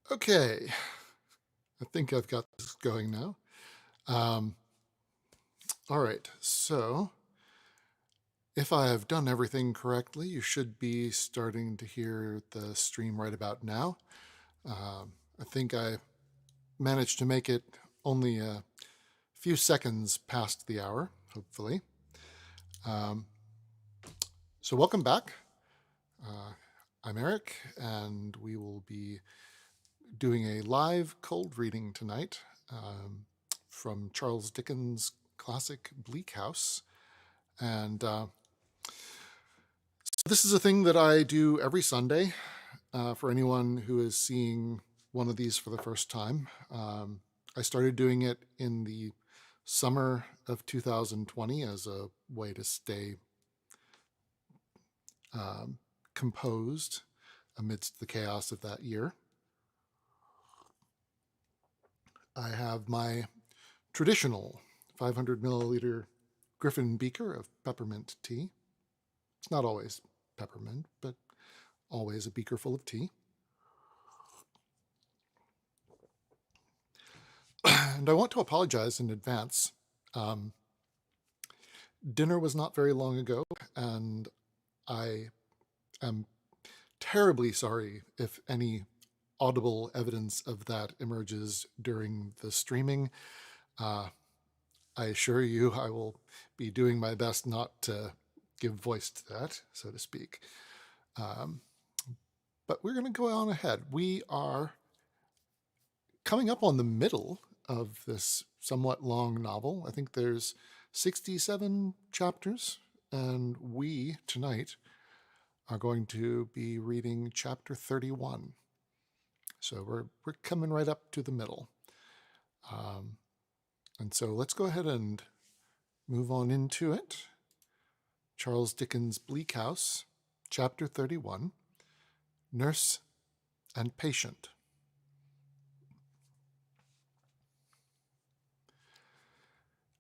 Okay, I think I've got this going now. Um, all right, so if I have done everything correctly, you should be starting to hear the stream right about now. I think I managed to make it only a few seconds past the hour, hopefully. Um, so, welcome back. Uh, I'm Eric, and we will be doing a live cold reading tonight from Charles Dickens' classic Bleak House. And this is a thing that I do every Sunday for anyone who is seeing one of these for the first time. I started doing it in the summer of 2020 as a way to stay um, composed amidst the chaos of that year. I have my traditional 500 milliliter Griffin beaker of peppermint tea. It's not always peppermint, but always a beaker full of tea. And I want to apologize in advance. Um, Dinner was not very long ago, and I am terribly sorry if any audible evidence of that emerges during the streaming. I assure you I will be doing my best not to give voice to that, so to speak. But we're going to go on ahead. We are coming up on the middle of this somewhat long novel. I think there's 67 chapters, and we tonight are going to be reading chapter 31. So we're coming right up to the middle. And so let's go ahead and move on into it. Charles Dickens' Bleak House, chapter 31, Nurse and Patient.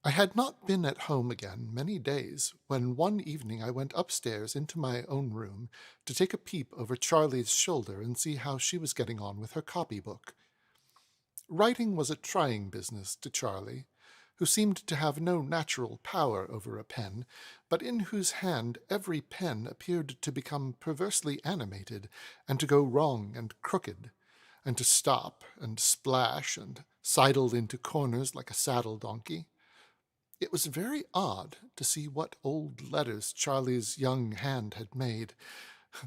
I had not been at home again many days when one evening I went upstairs into my own room to take a peep over Charlie's shoulder and see how she was getting on with her copybook. Writing was a trying business to Charlie, who seemed to have no natural power over a pen, but in whose hand every pen appeared to become perversely animated and to go wrong and crooked, and to stop and splash and sidle into corners like a saddle donkey. It was very odd to see what old letters Charlie's young hand had made,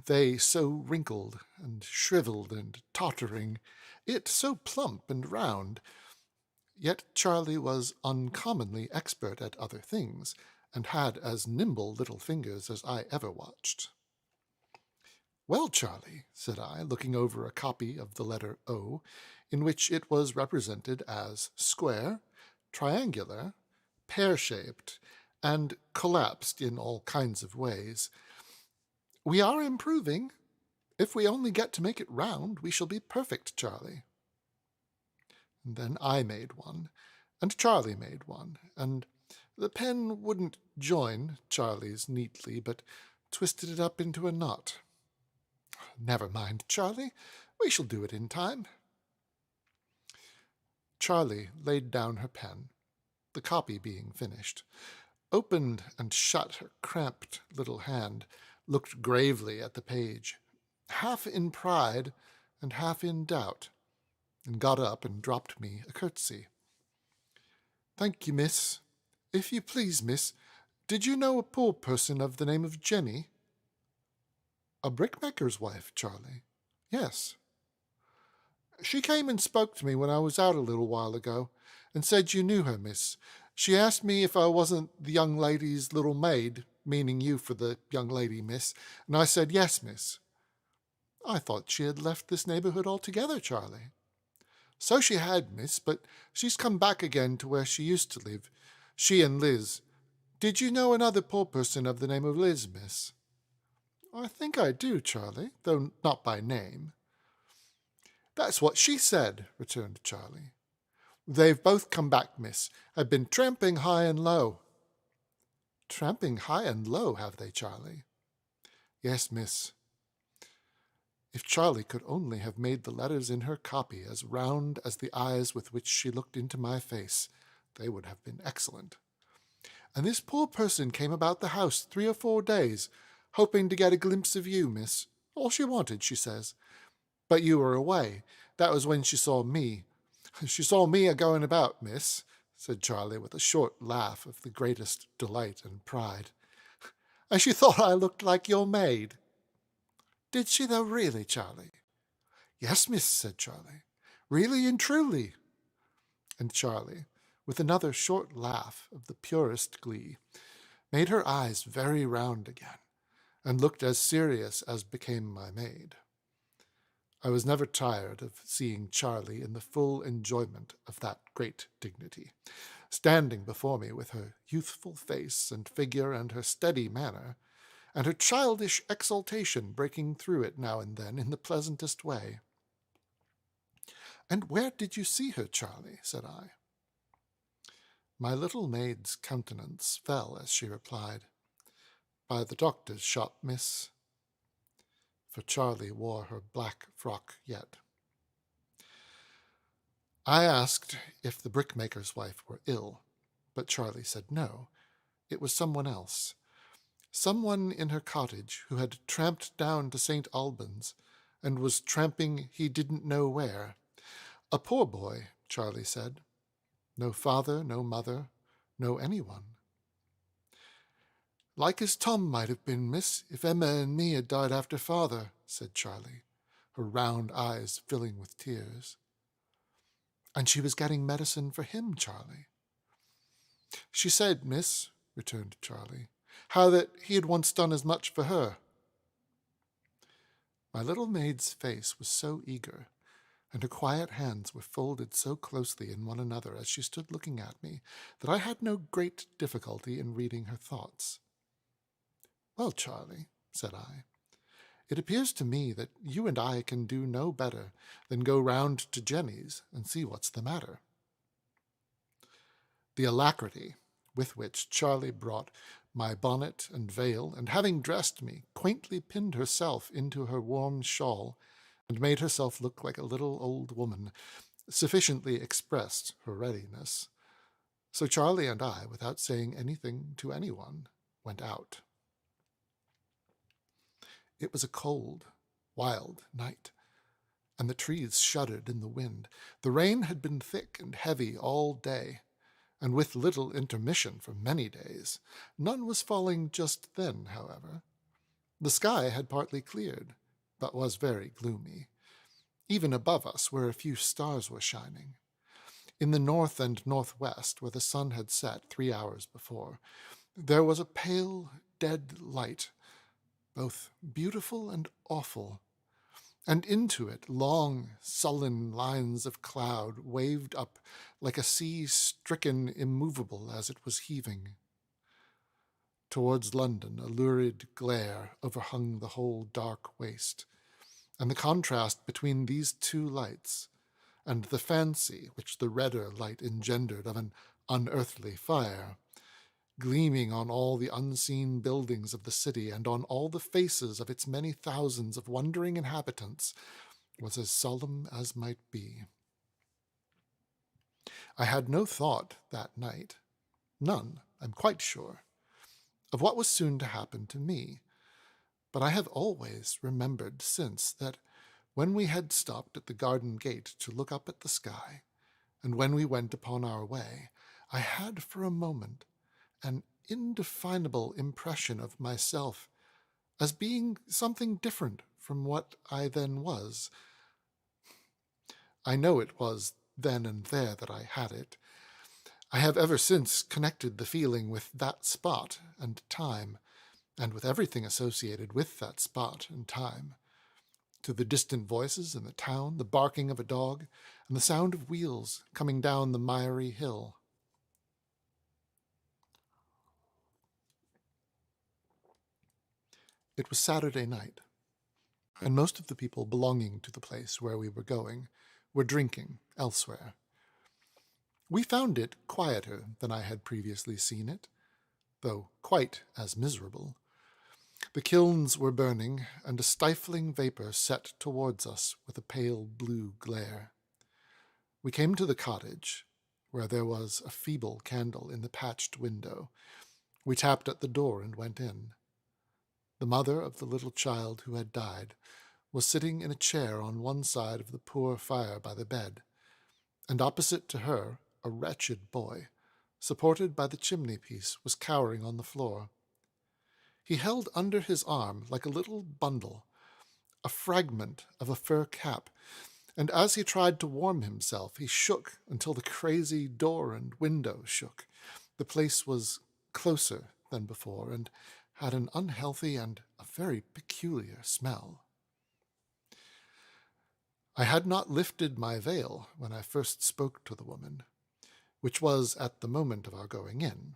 they so wrinkled and shriveled and tottering, it so plump and round. Yet Charlie was uncommonly expert at other things, and had as nimble little fingers as I ever watched. "Well, Charlie," said I, looking over a copy of the letter O, in which it was represented as square, triangular, pear-shaped, and collapsed in all kinds of ways. "We are improving. If we only get to make it round, we shall be perfect, Charlie." And then I made one, and Charlie made one, and the pen wouldn't join Charlie's neatly, but twisted it up into a knot. "Never mind, Charlie. We shall do it in time." Charlie laid down her pen, the copy being finished, opened and shut her cramped little hand, looked gravely at the page, half in pride and half in doubt, and got up and dropped me a curtsy. "Thank you, miss. If you please, miss, did you know a poor person of the name of Jenny?" "A brickmaker's wife, Charlie?" "Yes." "She came and spoke to me when I was out a little while ago, and said you knew her, miss. She asked me if I wasn't the young lady's little maid, meaning you for the young lady, miss, and I said yes, miss." "I thought she had left this neighborhood altogether, Charlie." "So she had, miss, but she's come back again to where she used to live, she and Liz. Did you know another poor person of the name of Liz, miss?" "I think I do, Charlie, though not by name." "That's what she said," returned Charlie. "They've both come back, miss, have been tramping high and low." "Tramping high and low, have they, Charlie?" "Yes, miss." If Charlie could only have made the letters in her copy as round as the eyes with which she looked into my face, they would have been excellent. And this poor person came about the house 3 or 4 days, hoping to get a glimpse of you, miss. All she wanted, she says. But you were away. That was when she saw me. She saw me a-going about, miss, said Charlie with a short laugh of the greatest delight and pride. And she thought I looked like your maid. Did she though, really, Charlie? Yes, miss, said Charlie. Really and truly. And Charlie, with another short laugh of the purest glee, made her eyes very round again, and looked as serious as became my maid. I was never tired of seeing Charlie in the full enjoyment of that great dignity, standing before me with her youthful face and figure and her steady manner, and her childish exultation breaking through it now and then in the pleasantest way. "And where did you see her, Charlie?" said I. My little maid's countenance fell as she replied, "By the doctor's shop, miss," for Charlie wore her black frock yet. I asked if the brickmaker's wife were ill, but Charlie said no. It was someone else. Someone in her cottage who had tramped down to St. Albans and was tramping he didn't know where. A poor boy, Charlie said. No father, no mother, no anyone. "Like as Tom might have been, miss, if Emma and me had died after father," said Charlie, her round eyes filling with tears. "And she was getting medicine for him, Charlie." "She said, miss," returned Charlie, "how that he had once done as much for her." My little maid's face was so eager, and her quiet hands were folded so closely in one another as she stood looking at me, that I had no great difficulty in reading her thoughts. "Well, Charlie," said I, "it appears to me that you and I can do no better than go round to Jenny's and see what's the matter." The alacrity with which Charlie brought my bonnet and veil, and having dressed me, quaintly pinned herself into her warm shawl, and made herself look like a little old woman, sufficiently expressed her readiness. So Charlie and I, without saying anything to anyone, went out. It was a cold, wild night, and the trees shuddered in the wind. The rain had been thick and heavy all day, and with little intermission for many days. None was falling just then, however. The sky had partly cleared, but was very gloomy. Even above us, where a few stars were shining. In the north and northwest, where the sun had set 3 hours before, there was a pale, dead light, both beautiful and awful, and into it long, sullen lines of cloud waved up like a sea stricken immovable as it was heaving. Towards London a lurid glare overhung the whole dark waste, and the contrast between these two lights, and the fancy which the redder light engendered of an unearthly fire, gleaming on all the unseen buildings of the city and on all the faces of its many thousands of wondering inhabitants, was as solemn as might be. I had no thought that night, none, I'm quite sure, of what was soon to happen to me, but I have always remembered since that when we had stopped at the garden gate to look up at the sky, and when we went upon our way, I had for a moment an indefinable impression of myself as being something different from what I then was. I know it was then and there that I had it. I have ever since connected the feeling with that spot and time, and with everything associated with that spot and time, to the distant voices in the town, the barking of a dog, and the sound of wheels coming down the miry hill. It was Saturday night, and most of the people belonging to the place where we were going were drinking elsewhere. We found it quieter than I had previously seen it, though quite as miserable. The kilns were burning, and a stifling vapour set towards us with a pale blue glare. We came to the cottage, where there was a feeble candle in the patched window. We tapped at the door and went in. The mother of the little child who had died was sitting in a chair on one side of the poor fire by the bed, and opposite to her a wretched boy, supported by the chimney-piece, was cowering on the floor. He held under his arm, like a little bundle, a fragment of a fur cap, and as he tried to warm himself, he shook until the crazy door and window shook. The place was closer than before, and had an unhealthy and a very peculiar smell. I had not lifted my veil when I first spoke to the woman, which was at the moment of our going in.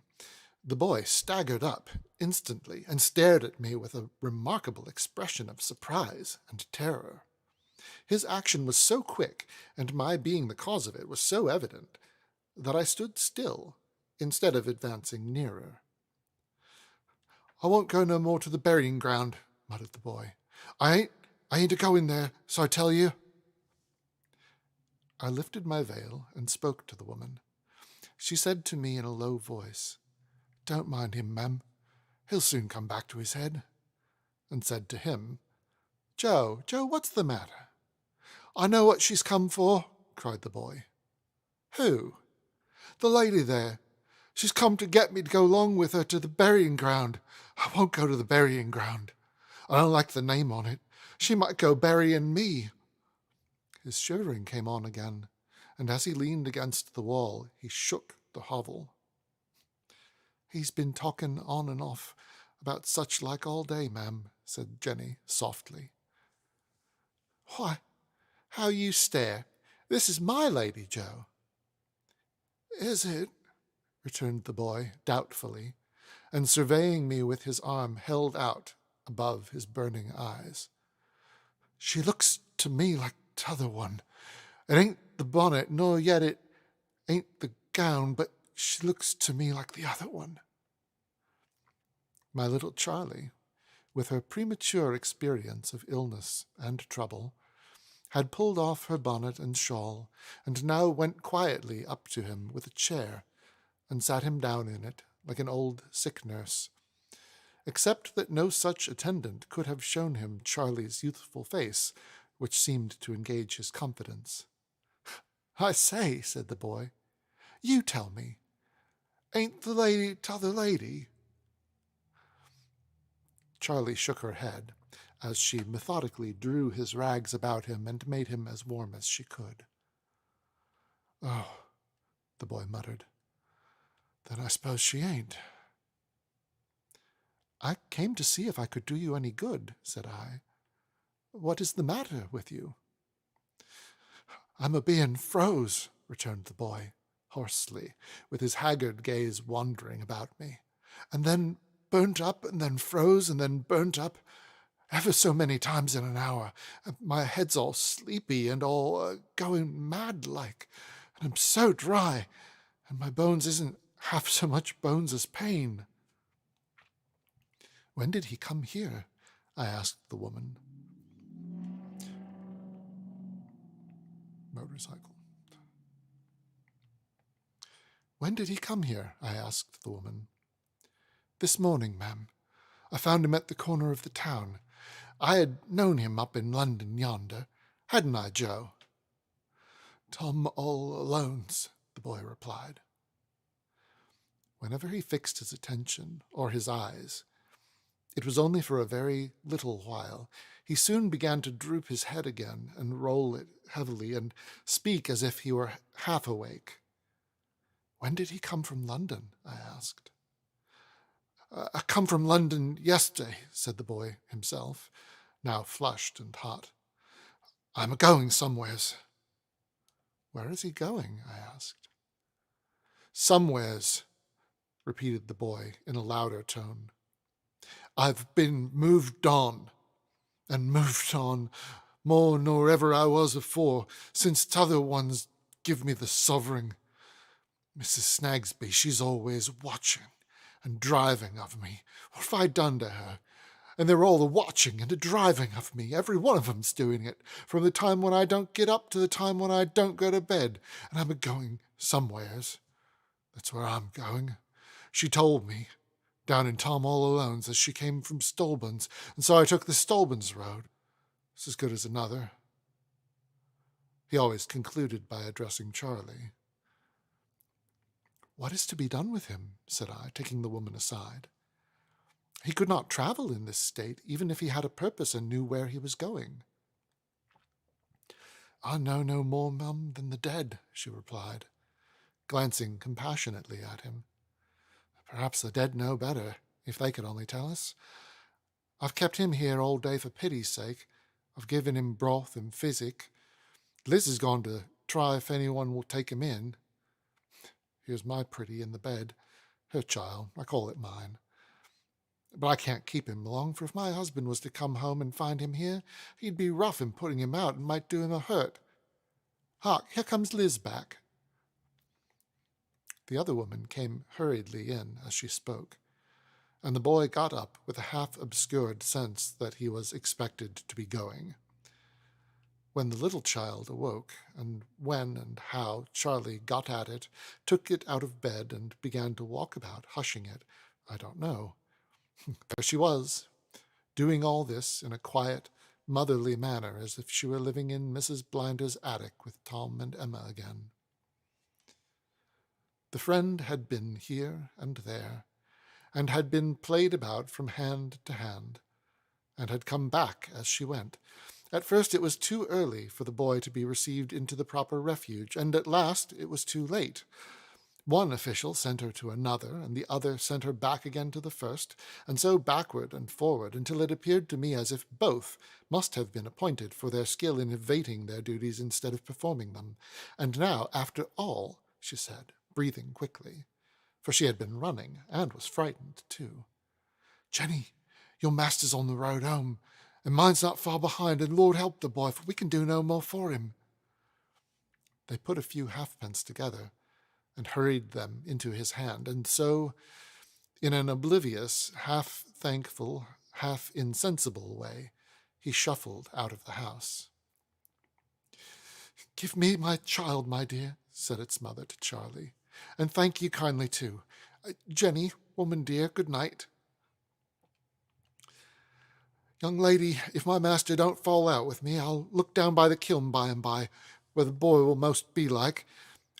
The boy staggered up instantly and stared at me with a remarkable expression of surprise and terror. His action was so quick, and my being the cause of it was so evident, that I stood still, instead of advancing nearer. "I won't go no more to the burying ground," muttered the boy. I ain't a-going there, so I tell you." I lifted my veil and spoke to the woman. She said to me in a low voice, "Don't mind him, ma'am. He'll soon come back to his head," and said to him, Joe, what's the matter?" "I know what she's come for," cried the boy. "Who?" "The lady there. She's come to get me to go along with her to the burying ground. I won't go to the burying ground. I don't like the name on it. She might go burying me." His shivering came on again, and as he leaned against the wall, he shook the hovel. "He's been talking on and off about such like all day, ma'am," said Jenny softly. "Why, how you stare! This is my lady, Joe." "Is it?" returned the boy doubtfully, and surveying me with his arm held out above his burning eyes. "She looks to me like t'other one. It ain't the bonnet, nor yet it ain't the gown, but she looks to me like the other one." My little Charlie, with her premature experience of illness and trouble, had pulled off her bonnet and shawl, and now went quietly up to him with a chair, and sat him down in it like an old sick nurse, except that no such attendant could have shown him Charlie's youthful face, which seemed to engage his confidence. "I say," said the boy, "you tell me, ain't the lady t'other lady?" Charlie shook her head, as she methodically drew his rags about him and made him as warm as she could. "Oh," the boy muttered, "then I suppose she ain't." "I came to see if I could do you any good," said I. "What is the matter with you?" "I'm a-being froze," returned the boy, hoarsely, with his haggard gaze wandering about me, "and then burnt up, and then froze, and then burnt up, ever so many times in an hour. My head's all sleepy and all going mad-like, and I'm so dry, and my bones isn't half so much bones as pain." "When did he come here?" I asked the woman. Motorcycle. "When did he come here?" I asked the woman. "This morning, ma'am. I found him at the corner of the town. I had known him up in London yonder. Hadn't I, Joe?" "Tom all alone's," the boy replied. Whenever he fixed his attention, or his eyes, it was only for a very little while. He soon began to droop his head again and roll it heavily and speak as if he were half awake. "When did he come from London?" I asked. "I come from London yesterday," said the boy himself, now flushed and hot. "I'm a-going somewheres." "Where is he going?" I asked. "Somewheres," repeated the boy in a louder tone. "I've been moved on, and moved on more nor ever I was afore, since t'other ones give me the sovereign. Mrs. Snagsby, she's always watching and driving of me. What have I done to her? And they're all a-watching and a-driving of me. Every one of 'em's doing it, from the time when I don't get up to the time when I don't go to bed. And I'm a-going somewheres. That's where I'm going. She told me, down in Tom All Alone's, as she came from Stolburn's, and so I took the Stolburn's road. It's as good as another." He always concluded by addressing Charlie. "What is to be done with him?" said I, taking the woman aside. "He could not travel in this state, even if he had a purpose and knew where he was going." "I know no more, mum, than the dead," she replied, glancing compassionately at him. "Perhaps the dead know better, if they could only tell us. I've kept him here all day for pity's sake. I've given him broth and physic. Liz has gone to try if anyone will take him in. Here's my pretty in the bed. Her child, I call it mine. But I can't keep him long, for if my husband was to come home and find him here, he'd be rough in putting him out and might do him a hurt. Hark, here comes Liz back." The other woman came hurriedly in as she spoke, and the boy got up with a half-obscured sense that he was expected to be going. When the little child awoke, and when and how Charlie got at it, took it out of bed, and began to walk about, hushing it, I don't know. There she was, doing all this in a quiet, motherly manner, as if she were living in Mrs. Blinder's attic with Tom and Emma again. The friend had been here and there, and had been played about from hand to hand, and had come back as she went. At first it was too early for the boy to be received into the proper refuge, and at last it was too late. One official sent her to another, and the other sent her back again to the first, and so backward and forward, until it appeared to me as if both must have been appointed for their skill in evading their duties instead of performing them. And now, after all, she said, breathing quickly, for she had been running, and was frightened too, "Jenny, your master's on the road home, and mine's not far behind, and Lord help the boy, for we can do no more for him." They put a few halfpence together, and hurried them into his hand, and so, in an oblivious, half-thankful, half-insensible way, he shuffled out of the house. "Give me my child, my dear," said its mother to Charlie, "and thank you kindly too. Jenny, woman dear, good night. Young lady, if my master don't fall out with me, I'll look down by the kiln by and by, where the boy will most be like,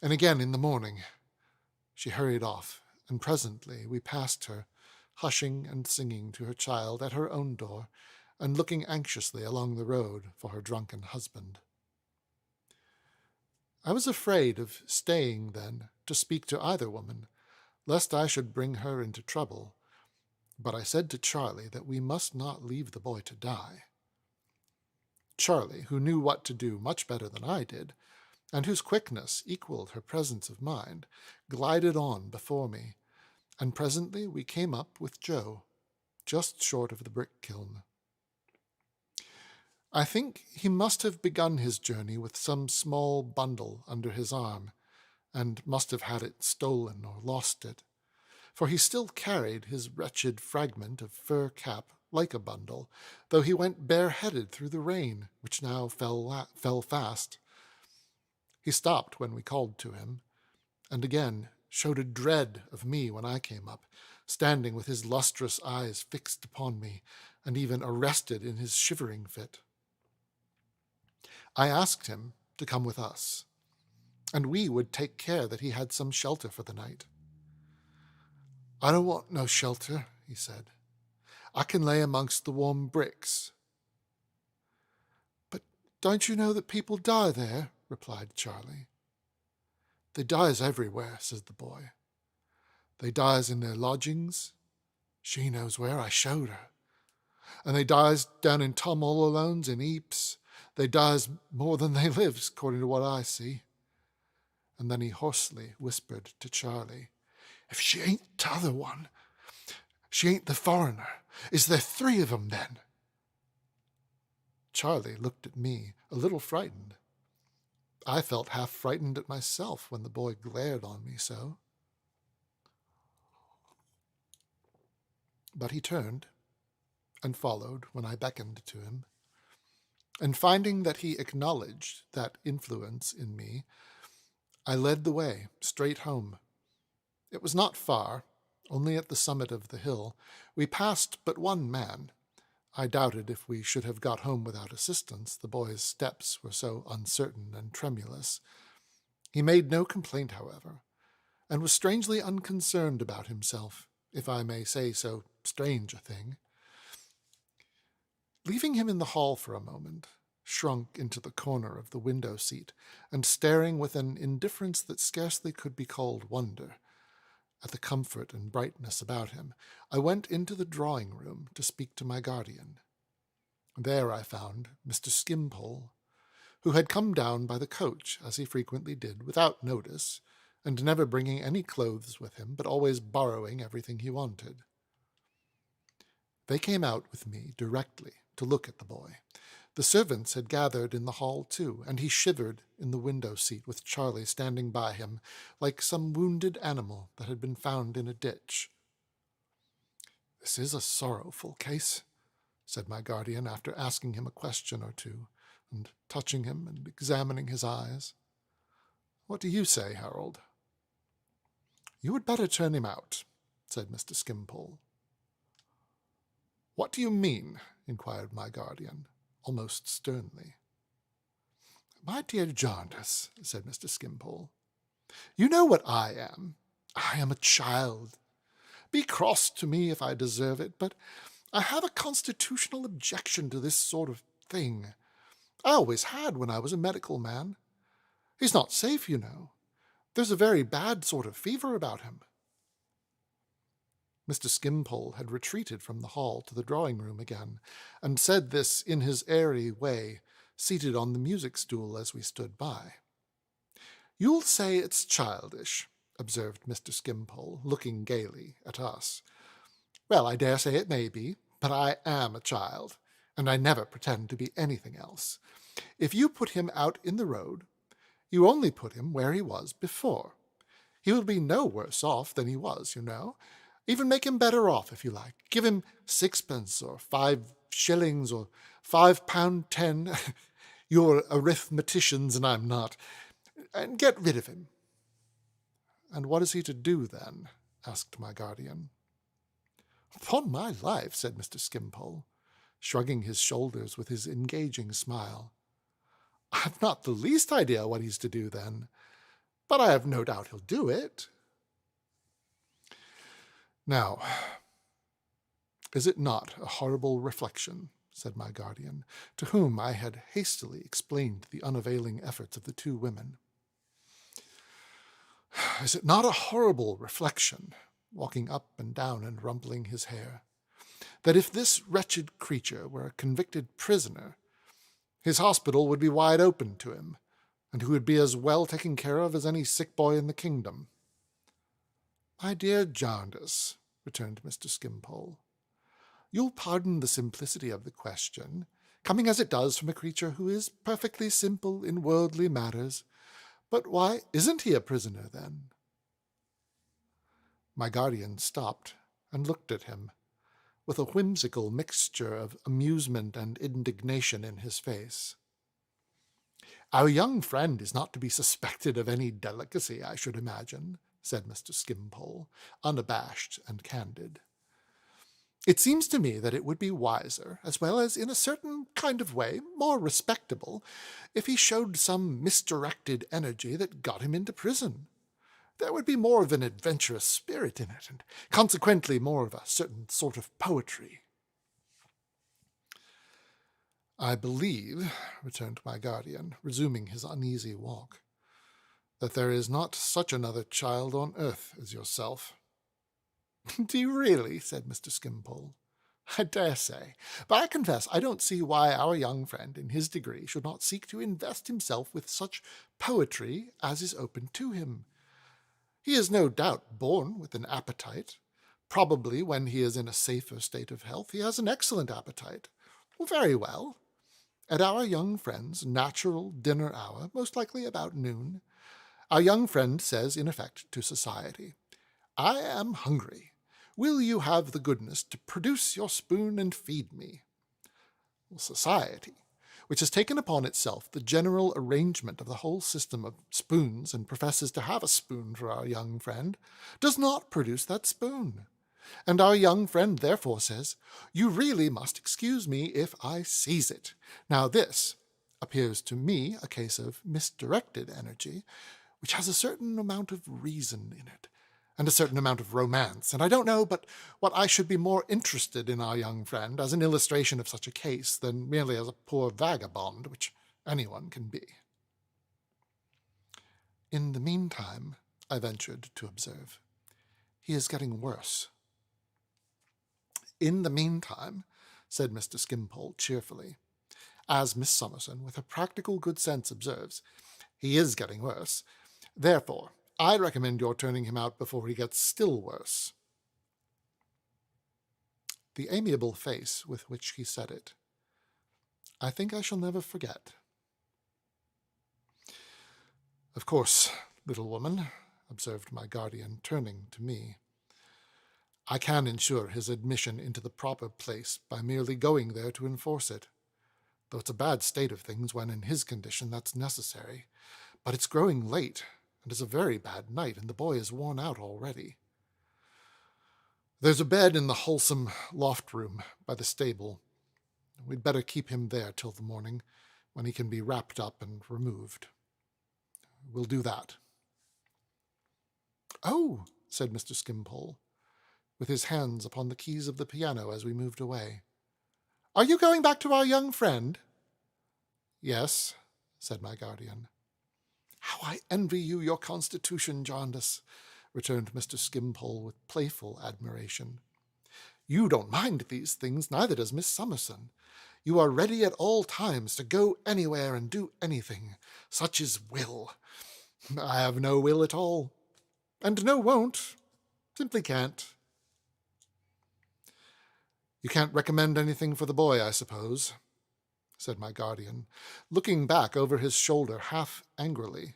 and again in the morning." She hurried off, and presently we passed her, hushing and singing to her child at her own door, and looking anxiously along the road for her drunken husband. I was afraid of staying then to speak to either woman, lest I should bring her into trouble, but I said to Charlie that we must not leave the boy to die. Charlie, who knew what to do much better than I did, and whose quickness equaled her presence of mind, glided on before me, and presently we came up with Joe, just short of the brick kiln. I think he must have begun his journey with some small bundle under his arm, and must have had it stolen or lost it, for he still carried his wretched fragment of fur cap like a bundle, though he went bareheaded through the rain, which now fell fast. He stopped when we called to him, and again showed a dread of me when I came up, standing with his lustrous eyes fixed upon me, and even arrested in his shivering fit. I asked him to come with us, and we would take care that he had some shelter for the night. "I don't want no shelter," he said. "I can lay amongst the warm bricks." "But don't you know that people die there?" replied Charlie. "They dies everywhere," said the boy. "They dies in their lodgings. She knows where, I showed her. And they dies down in Tom All Alone's in heaps. They dies more than they lives, according to what I see." And then he hoarsely whispered to Charlie, "If she ain't t'other one, she ain't the foreigner. Is there three of 'em then?" Charlie looked at me, a little frightened. I felt half frightened at myself when the boy glared on me so. But he turned, and followed when I beckoned to him. And finding that he acknowledged that influence in me, I led the way straight home. It was not far, only at the summit of the hill. We passed but one man. I doubted if we should have got home without assistance, the boy's steps were so uncertain and tremulous. He made no complaint, however, and was strangely unconcerned about himself, if I may say so strange a thing. Leaving him in the hall for a moment, shrunk into the corner of the window seat, and staring with an indifference that scarcely could be called wonder at the comfort and brightness about him, I went into the drawing-room to speak to my guardian. There I found Mr. Skimpole, who had come down by the coach, as he frequently did, without notice, and never bringing any clothes with him, but always borrowing everything he wanted. They came out with me directly to look at the boy. The servants had gathered in the hall too, and he shivered in the window seat with Charlie standing by him, like some wounded animal that had been found in a ditch. "This is a sorrowful case," said my guardian, after asking him a question or two, and touching him and examining his eyes. "What do you say, Harold?" "You had better turn him out," said Mr. Skimpole. "What do you mean?" inquired my guardian, almost sternly. "My dear Jarndyce," said Mr. Skimpole, "you know what I am. I am a child. Be cross to me if I deserve it, but I have a constitutional objection to this sort of thing. I always had when I was a medical man. He's not safe, you know. There's a very bad sort of fever about him." Mr. Skimpole had retreated from the hall to the drawing-room again, and said this in his airy way, seated on the music-stool as we stood by. "You'll say it's childish," observed Mr. Skimpole, looking gaily at us. "Well, I dare say it may be, but I am a child, and I never pretend to be anything else. If you put him out in the road, you only put him where he was before. He will be no worse off than he was, you know. Even make him better off, if you like. Give him 6pence, or 5 shillings, or £5.10. You're arithmeticians, and I'm not. And get rid of him." "And what is he to do, then?" asked my guardian. "Upon my life," said Mr. Skimpole, shrugging his shoulders with his engaging smile, "I've not the least idea what he's to do, then. But I have no doubt he'll do it." "Now, is it not a horrible reflection," said my guardian, to whom I had hastily explained the unavailing efforts of the two women. "Is it not a horrible reflection," walking up and down and rumpling his hair, "that if this wretched creature were a convicted prisoner, his hospital would be wide open to him, and he would be as well taken care of as any sick boy in the kingdom?" "My dear Jarndyce," returned Mr. Skimpole, "you'll pardon the simplicity of the question, coming as it does from a creature who is perfectly simple in worldly matters. But why isn't he a prisoner, then?" My guardian stopped and looked at him, with a whimsical mixture of amusement and indignation in his face. "Our young friend is not to be suspected of any delicacy, I should imagine," said Mr. Skimpole, unabashed and candid. "It seems to me that it would be wiser, as well as in a certain kind of way more respectable, if he showed some misdirected energy that got him into prison. There would be more of an adventurous spirit in it, and consequently more of a certain sort of poetry." "I believe," returned my guardian, resuming his uneasy walk, "that there is not such another child on earth as yourself." "Do you really?" said Mr. Skimpole. "I dare say. But I confess I don't see why our young friend, in his degree, should not seek to invest himself with such poetry as is open to him. He is no doubt born with an appetite. Probably when he is in a safer state of health he has an excellent appetite. Very well. At our young friend's natural dinner hour, most likely about noon, our young friend says, in effect, to society, 'I am hungry. Will you have the goodness to produce your spoon and feed me? Society, which has taken upon itself the general arrangement of the whole system of spoons and professes to have a spoon for our young friend, does not produce that spoon. And our young friend therefore says, "You really must excuse me if I seize it." Now this appears to me a case of misdirected energy, which has a certain amount of reason in it, and a certain amount of romance, and I don't know but what I should be more interested in our young friend as an illustration of such a case than merely as a poor vagabond, which anyone can be. In the meantime, I ventured to observe, he is getting worse. In the meantime, said Mr. Skimpole cheerfully, as Miss Summerson, with her practical good sense, observes, he is getting worse. Therefore, I recommend your turning him out before he gets still worse. The amiable face with which he said it, I think I shall never forget. Of course, little woman, observed my guardian, turning to me, I can ensure his admission into the proper place by merely going there to enforce it, though it's a bad state of things when in his condition that's necessary. But it's growing late, and it's a very bad night, and the boy is worn out already. There's a bed in the wholesome loft room by the stable. We'd better keep him there till the morning, when he can be wrapped up and removed. We'll do that. Oh, said Mr. Skimpole, with his hands upon the keys of the piano as we moved away. Are you going back to our young friend? Yes, said my guardian. How I envy you your constitution, Jarndyce, returned Mr. Skimpole with playful admiration. You don't mind these things, neither does Miss Summerson. You are ready at all times to go anywhere and do anything. Such is will. I have no will at all, and no won't. Simply can't. You can't recommend anything for the boy, I suppose, said my guardian, looking back over his shoulder half angrily.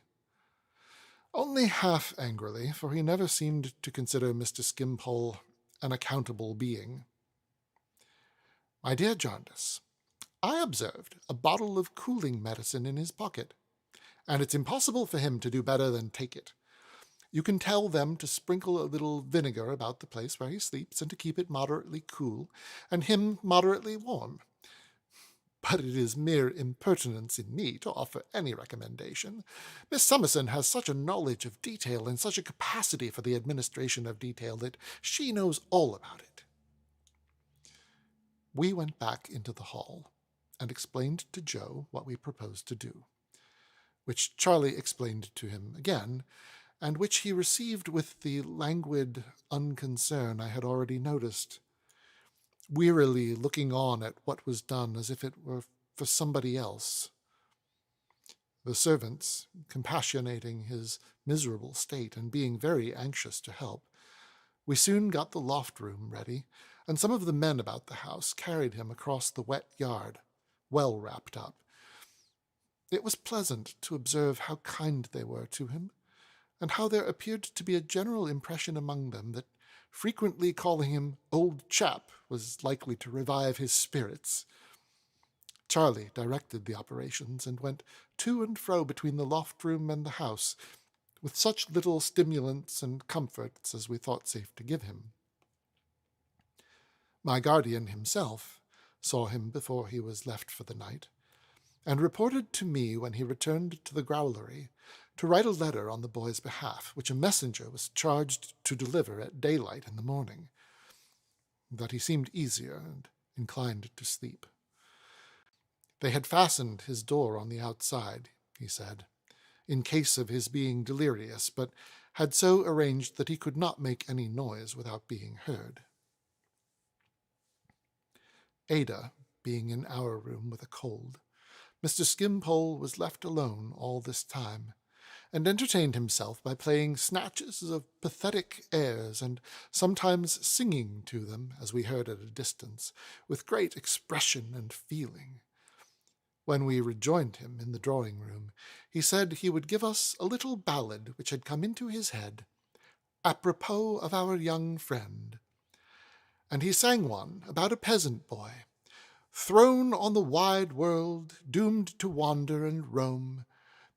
Only half angrily, for he never seemed to consider Mr. Skimpole an accountable being. My dear Jarndyce, I observed a bottle of cooling medicine in his pocket, and it's impossible for him to do better than take it. You can tell them to sprinkle a little vinegar about the place where he sleeps and to keep it moderately cool, and him moderately warm. But it is mere impertinence in me to offer any recommendation. Miss Summerson has such a knowledge of detail and such a capacity for the administration of detail that she knows all about it. We went back into the hall and explained to Joe what we proposed to do, which Charlie explained to him again, and which he received with the languid unconcern I had already noticed, wearily looking on at what was done as if it were for somebody else. The servants, compassionating his miserable state and being very anxious to help, we soon got the loft room ready, and some of the men about the house carried him across the wet yard, well wrapped up. It was pleasant to observe how kind they were to him, and how there appeared to be a general impression among them that frequently calling him old chap was likely to revive his spirits. Charlie directed the operations and went to and fro between the loft room and the house, with such little stimulants and comforts as we thought safe to give him. My guardian himself saw him before he was left for the night, and reported to me when he returned to the growlery to write a letter on the boy's behalf, which a messenger was charged to deliver at daylight in the morning, that he seemed easier and inclined to sleep. They had fastened his door on the outside, he said, in case of his being delirious, but had so arranged that he could not make any noise without being heard. Ada being in our room with a cold, Mr. Skimpole was left alone all this time, and entertained himself by playing snatches of pathetic airs and sometimes singing to them, as we heard at a distance, with great expression and feeling. When we rejoined him in the drawing-room, he said he would give us a little ballad which had come into his head, apropos of our young friend, and he sang one about a peasant boy, thrown on the wide world, doomed to wander and roam,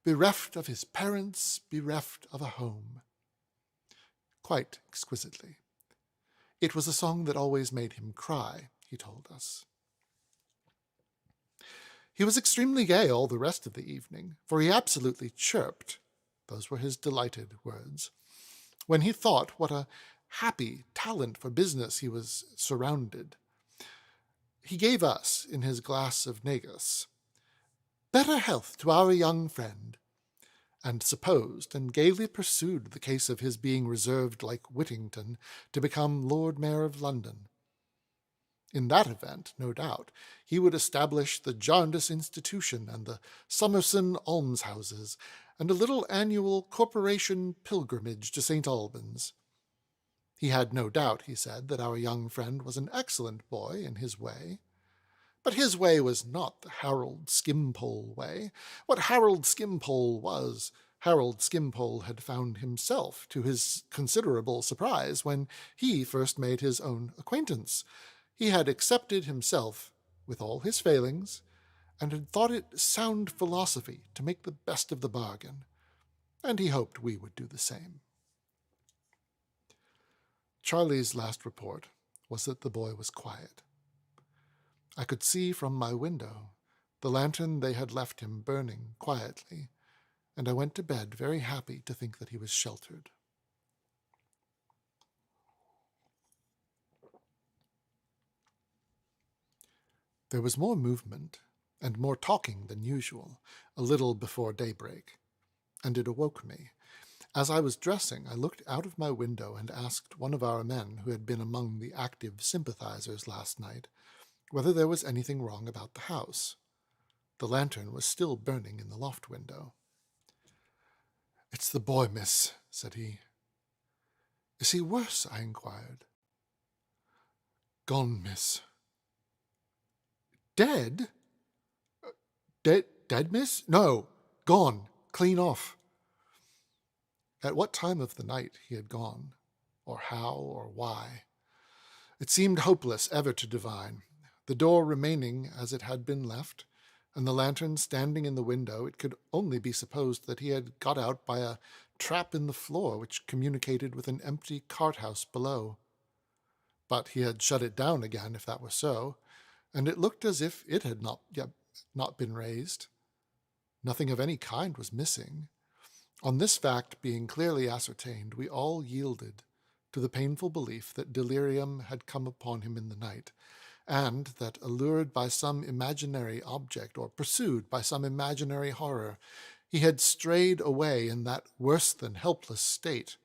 bereft of his parents, bereft of a home. Quite exquisitely. It was a song that always made him cry, he told us. He was extremely gay all the rest of the evening, for he absolutely chirped, those were his delighted words, when he thought what a happy talent for business he was surrounded. He gave us, in his glass of negus, better health to our young friend, and supposed and gaily pursued the case of his being reserved like Whittington to become Lord Mayor of London. In that event, no doubt, he would establish the Jarndyce Institution and the Summerson almshouses, and a little annual corporation pilgrimage to St. Albans. He had no doubt, he said, that our young friend was an excellent boy in his way. But his way was not the Harold Skimpole way. What Harold Skimpole was, Harold Skimpole had found himself, to his considerable surprise, when he first made his own acquaintance. He had accepted himself, with all his failings, and had thought it sound philosophy to make the best of the bargain, and he hoped we would do the same. Charlie's last report was that the boy was quiet. I could see from my window the lantern they had left him burning quietly, and I went to bed very happy to think that he was sheltered. There was more movement and more talking than usual, a little before daybreak, and it awoke me. As I was dressing, I looked out of my window and asked one of our men who had been among the active sympathizers last night whether there was anything wrong about the house. The lantern was still burning in the loft window. "It's the boy, miss," said he. "Is he worse?" I inquired. "Gone, miss." "Dead? Dead, miss?" "No, gone, clean off." At what time of the night he had gone, or how, or why, it seemed hopeless ever to divine. The door remaining as it had been left, and the lantern standing in the window, it could only be supposed that he had got out by a trap in the floor which communicated with an empty cart-house below. But he had shut it down again, if that were so, and it looked as if it had not been raised. Nothing of any kind was missing. On this fact being clearly ascertained, we all yielded to the painful belief that delirium had come upon him in the night, and that, allured by some imaginary object or pursued by some imaginary horror, he had strayed away in that worse than helpless state.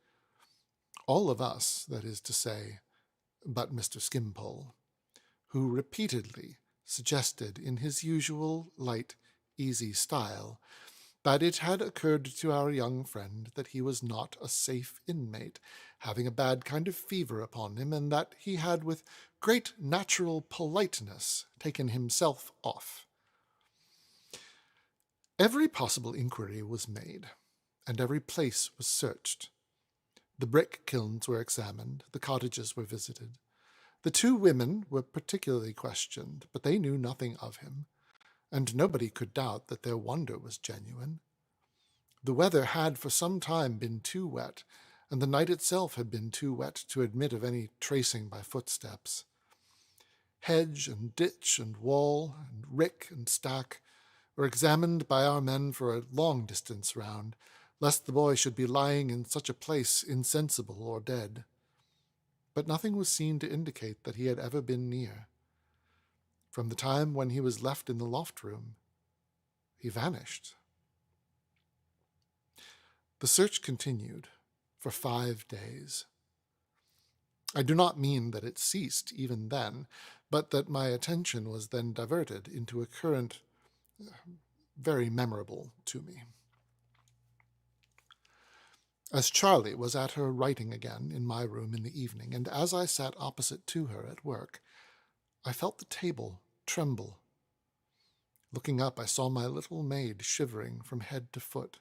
All of us, that is to say, but Mr. Skimpole, who repeatedly suggested in his usual light, easy style that it had occurred to our young friend that he was not a safe inmate, having a bad kind of fever upon him, and that he had with great natural politeness taken himself off. Every possible inquiry was made, and every place was searched. The brick kilns were examined, the cottages were visited. The two women were particularly questioned, but they knew nothing of him, and nobody could doubt that their wonder was genuine. The weather had for some time been too wet, and the night itself had been too wet to admit of any tracing by footsteps. Hedge and ditch and wall and rick and stack were examined by our men for a long distance round, lest the boy should be lying in such a place insensible or dead. But nothing was seen to indicate that he had ever been near. From the time when he was left in the loft room, he vanished. The search continued for 5 days. I do not mean that it ceased even then, but that my attention was then diverted into a current very memorable to me. As Charlie was at her writing again in my room in the evening, and as I sat opposite to her at work, I felt the table tremble. Looking up, I saw my little maid shivering from head to foot.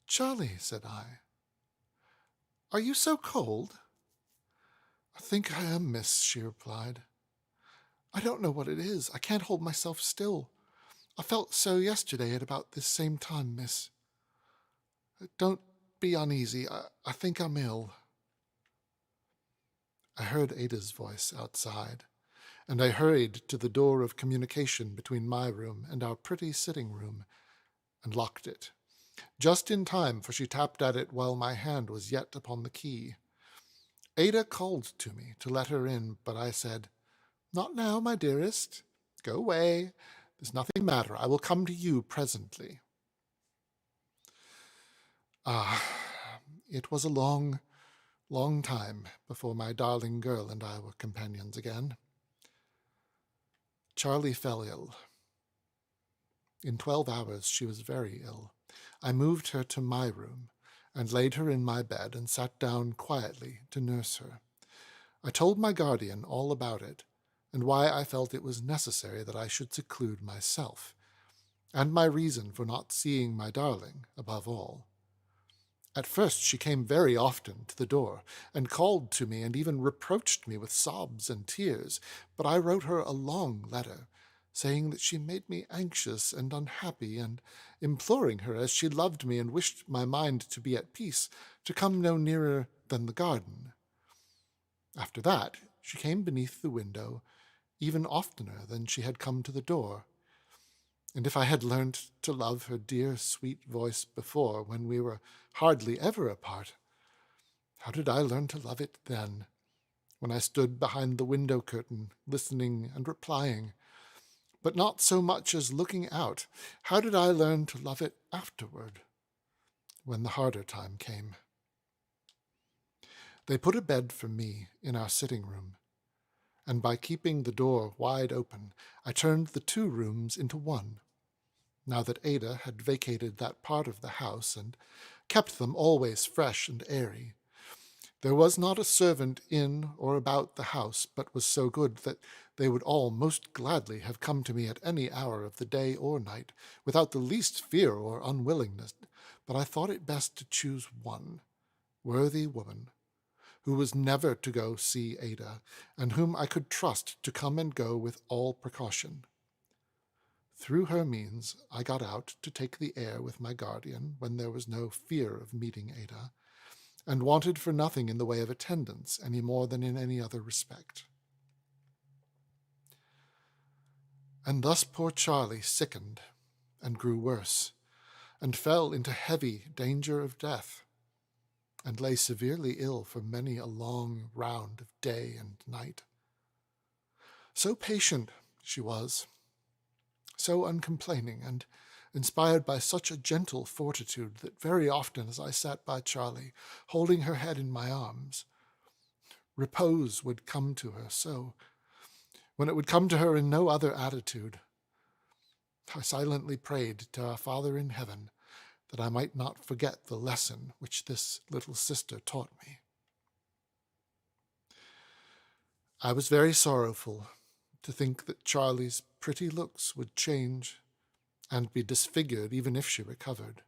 "Charlie," said I, "are you so cold?" I think I am, miss, she replied. I don't know what it is. I can't hold myself still. I felt so yesterday at about this same time, miss. Don't be uneasy. I think I'm ill. I heard Ada's voice outside, and I hurried to the door of communication between my room and our pretty sitting room, and locked it. Just in time, for she tapped at it while my hand was yet upon the key. Ada called to me to let her in, but I said, Not now, my dearest. Go away. There's nothing matter. I will come to you presently. Ah, it was a long, long time before my darling girl and I were companions again. Charlie fell ill. In 12 hours she was very ill. I moved her to my room and laid her in my bed and sat down quietly to nurse her. I told my guardian all about it, and why I felt it was necessary that I should seclude myself, and my reason for not seeing my darling above all. At first she came very often to the door, and called to me and even reproached me with sobs and tears, but I wrote her a long letter, saying that she made me anxious and unhappy, and imploring her, as she loved me and wished my mind to be at peace, to come no nearer than the garden. After that she came beneath the window, even oftener than she had come to the door. And if I had learnt to love her dear, sweet voice before, when we were hardly ever apart, how did I learn to love it then, when I stood behind the window curtain, listening and replying, but not so much as looking out? How did I learn to love it afterward, when the harder time came? They put a bed for me in our sitting room, and by keeping the door wide open, I turned the 2 rooms into one, now that Ada had vacated that part of the house and kept them always fresh and airy. There was not a servant in or about the house but was so good that they would all most gladly have come to me at any hour of the day or night, without the least fear or unwillingness, but I thought it best to choose one worthy woman, who was never to go see Ada, and whom I could trust to come and go with all precaution. Through her means I got out to take the air with my guardian when there was no fear of meeting Ada, and wanted for nothing in the way of attendance any more than in any other respect. And thus poor Charlie sickened and grew worse, and fell into heavy danger of death, and lay severely ill for many a long round of day and night. So patient she was, so uncomplaining, and inspired by such a gentle fortitude, that very often as I sat by Charlie, holding her head in my arms, repose would come to her so, when it would come to her in no other attitude. I silently prayed to our Father in heaven that I might not forget the lesson which this little sister taught me. I was very sorrowful to think that Charlie's pretty looks would change and be disfigured even if she recovered.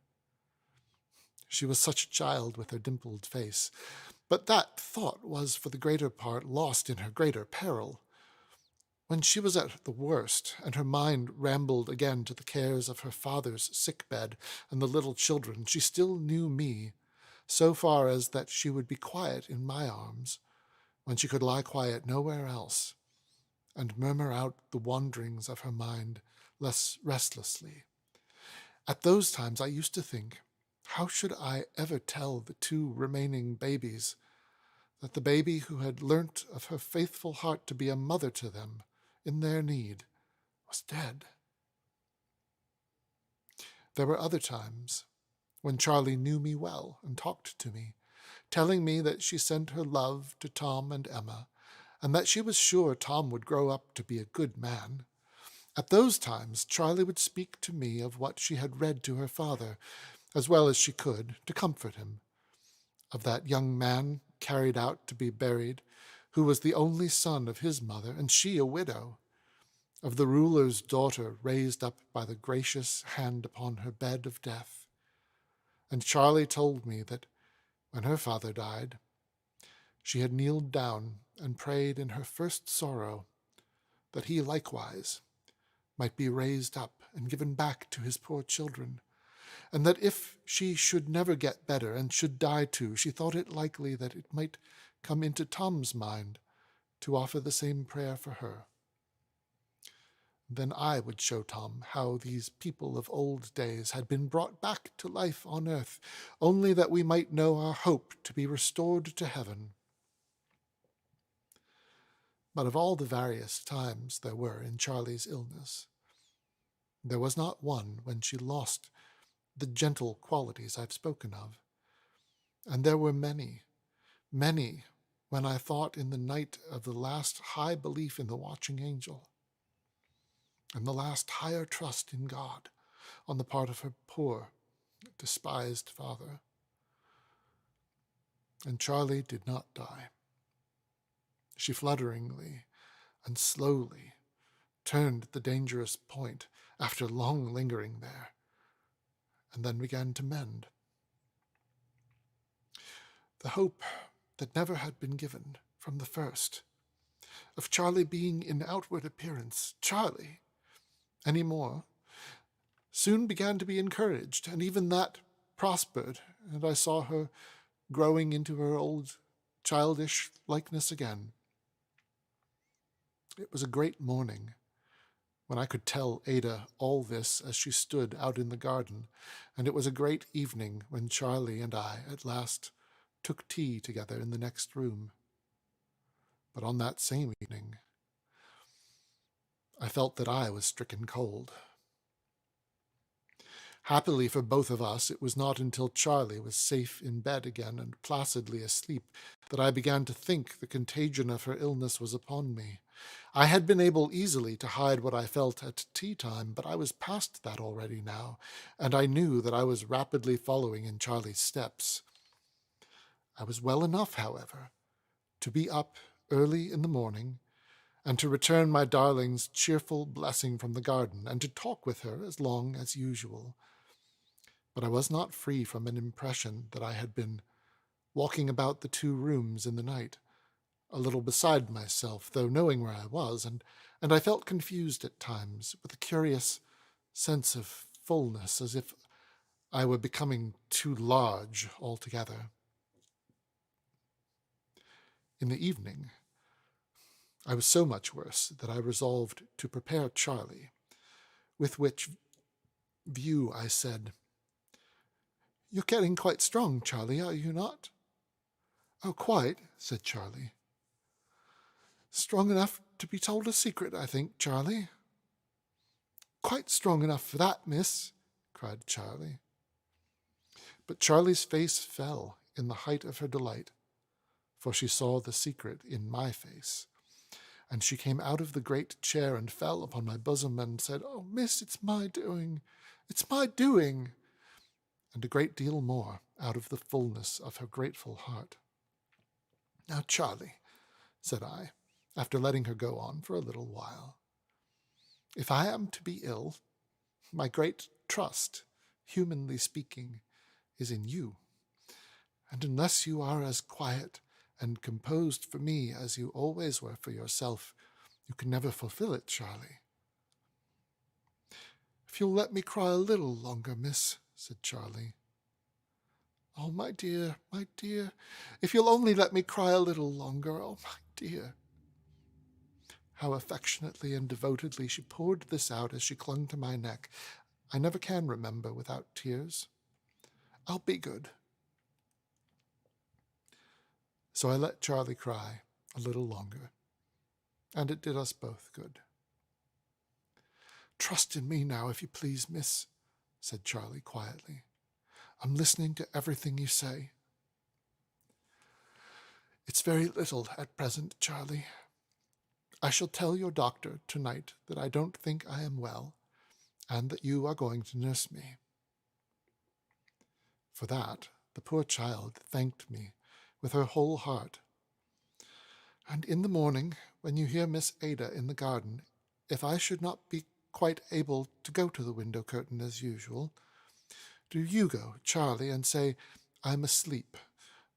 She was such a child with her dimpled face, but that thought was for the greater part lost in her greater peril. When she was at the worst, and her mind rambled again to the cares of her father's sick bed and the little children, she still knew me, so far as that she would be quiet in my arms, when she could lie quiet nowhere else, and murmur out the wanderings of her mind less restlessly. At those times I used to think, how should I ever tell the 2 remaining babies that the baby who had learnt of her faithful heart to be a mother to them in their need was dead? There were other times when Charlie knew me well and talked to me, telling me that she sent her love to Tom and Emma, and that she was sure Tom would grow up to be a good man. At those times Charlie would speak to me of what she had read to her father, as well as she could, to comfort him, of that young man carried out to be buried, who was the only son of his mother, and she a widow, of the ruler's daughter raised up by the gracious hand upon her bed of death. And Charlie told me that when her father died, she had kneeled down and prayed in her first sorrow that he likewise might be raised up and given back to his poor children, and that if she should never get better and should die too, she thought it likely that it might come into Tom's mind to offer the same prayer for her. Then I would show Tom how these people of old days had been brought back to life on earth, only that we might know our hope to be restored to heaven. But of all the various times there were in Charlie's illness, there was not one when she lost the gentle qualities I've spoken of. And there were many, many, when I thought in the night of the last high belief in the watching angel, and the last higher trust in God on the part of her poor, despised father. And Charlie did not die. She flutteringly and slowly turned the dangerous point after long lingering there, and then began to mend. The hope that never had been given from the first, of Charlie being in outward appearance Charlie any more, soon began to be encouraged, and even that prospered, and I saw her growing into her old childish likeness again. It was a great morning when I could tell Ada all this as she stood out in the garden, and it was a great evening when Charlie and I at last took tea together in the next room. But on that same evening, I felt that I was stricken cold. Happily for both of us, it was not until Charlie was safe in bed again and placidly asleep that I began to think the contagion of her illness was upon me. I had been able easily to hide what I felt at tea time, but I was past that already now, and I knew that I was rapidly following in Charlie's steps. I was well enough, however, to be up early in the morning, and to return my darling's cheerful blessing from the garden, and to talk with her as long as usual. But I was not free from an impression that I had been walking about the 2 rooms in the night, a little beside myself, though knowing where I was, and I felt confused at times, with a curious sense of fullness, as if I were becoming too large altogether. In the evening, I was so much worse that I resolved to prepare Charlie, with which view I said, "You're getting quite strong, Charlie, are you not?" "Oh, quite," said Charlie. "Strong enough to be told a secret, I think, Charlie." "Quite strong enough for that, miss," cried Charlie. But Charlie's face fell in the height of her delight, for she saw the secret in my face, and she came out of the great chair and fell upon my bosom and said, "Oh, miss, it's my doing, it's my doing," and a great deal more out of the fullness of her grateful heart. "Now, Charlie," said I, after letting her go on for a little while, "if I am to be ill, my great trust, humanly speaking, is in you, and unless you are as quiet and composed for me as you always were for yourself, you can never fulfill it, Charlie." "If you'll let me cry a little longer, miss," said Charlie. "Oh, my dear, if you'll only let me cry a little longer, oh, my dear." How affectionately and devotedly she poured this out as she clung to my neck, I never can remember without tears. "I'll be good." So I let Charlie cry a little longer, and it did us both good. "Trust in me now, if you please, miss," said Charlie quietly. "I'm listening to everything you say." "It's very little at present, Charlie. I shall tell your doctor tonight that I don't think I am well, and that you are going to nurse me." For that, the poor child thanked me with her whole heart. "And in the morning, when you hear Miss Ada in the garden, if I should not be quite able to go to the window curtain as usual, do you go, Charlie, and say I'm asleep,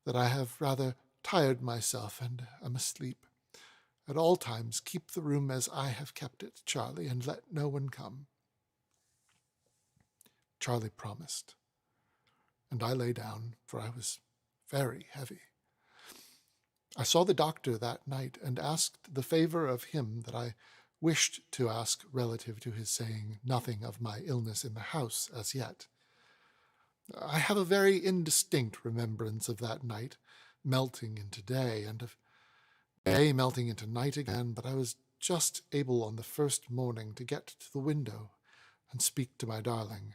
that I have rather tired myself and am asleep. At all times keep the room as I have kept it, Charlie, and let no one come." Charlie promised, and I lay down, for I was very heavy. I saw the doctor that night and asked the favor of him that I wished to ask relative to his saying nothing of my illness in the house as yet. I have a very indistinct remembrance of that night melting into day, and of day melting into night again, but I was just able on the first morning to get to the window and speak to my darling.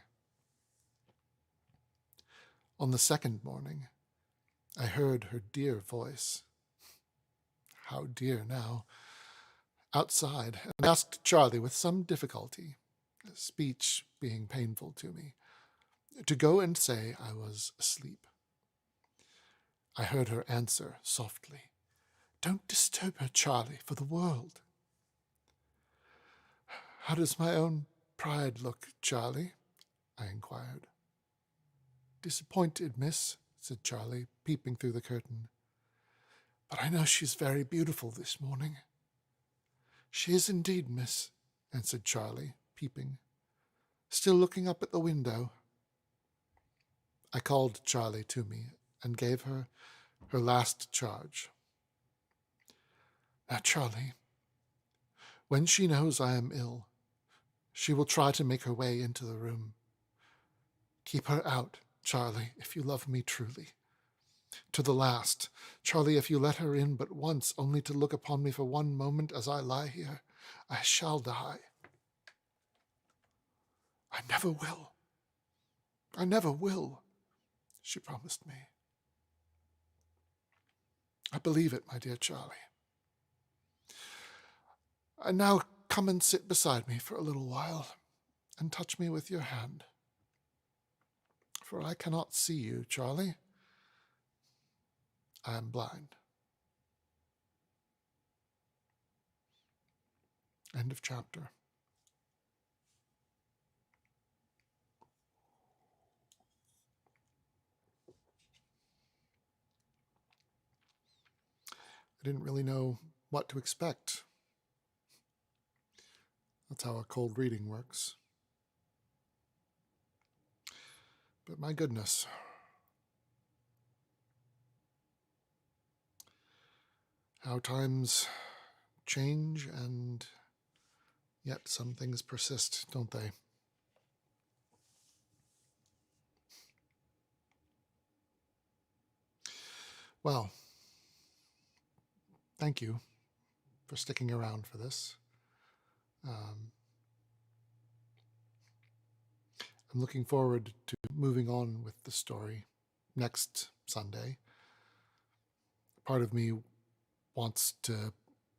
On the second morning, I heard her dear voice, how dear now, outside, and asked Charlie with some difficulty, speech being painful to me, to go and say I was asleep. I heard her answer softly, "Don't disturb her, Charlie, for the world." "How does my own pride look, Charlie?" I inquired. "Disappointed, miss," said Charlie, peeping through the curtain. "But I know she's very beautiful this morning." "She is indeed, miss," answered Charlie, peeping, still looking up at the window. I called Charlie to me and gave her her last charge. "Now, Charlie, when she knows I am ill, she will try to make her way into the room. Keep her out, Charlie, if you love me truly. To the last, Charlie, if you let her in but once, only to look upon me for one moment as I lie here, I shall die. I never will. I never will," she promised me. I believe it, my dear Charlie. And now come and sit beside me for a little while, and touch me with your hand. For I cannot see you, Charlie. I am blind. End of chapter. I didn't really know what to expect. That's how a cold reading works. But my goodness. How times change, and yet some things persist, don't they? Well, thank you for sticking around for this. I'm looking forward to moving on with the story next Sunday. Part of me wants to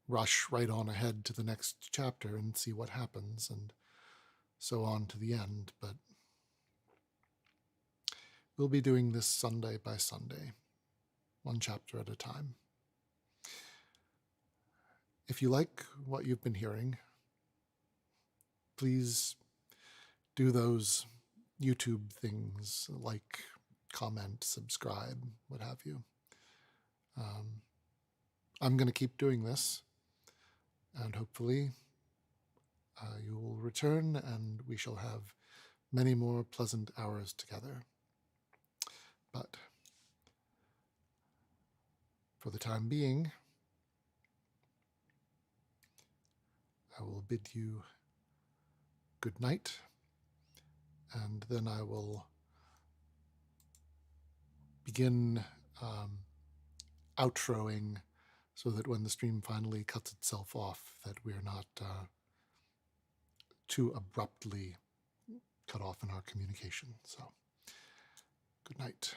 rush right on ahead to the next chapter and see what happens, and so on to the end, but we'll be doing this Sunday by Sunday, one chapter at a time. If you like what you've been hearing, please do those YouTube things, like, comment, subscribe, what have you. I'm going to keep doing this, and hopefully you will return and we shall have many more pleasant hours together. But for the time being, I will bid you good night, and then I will begin outroing so that when the stream finally cuts itself off, that we're not too abruptly cut off in our communication. So, good night.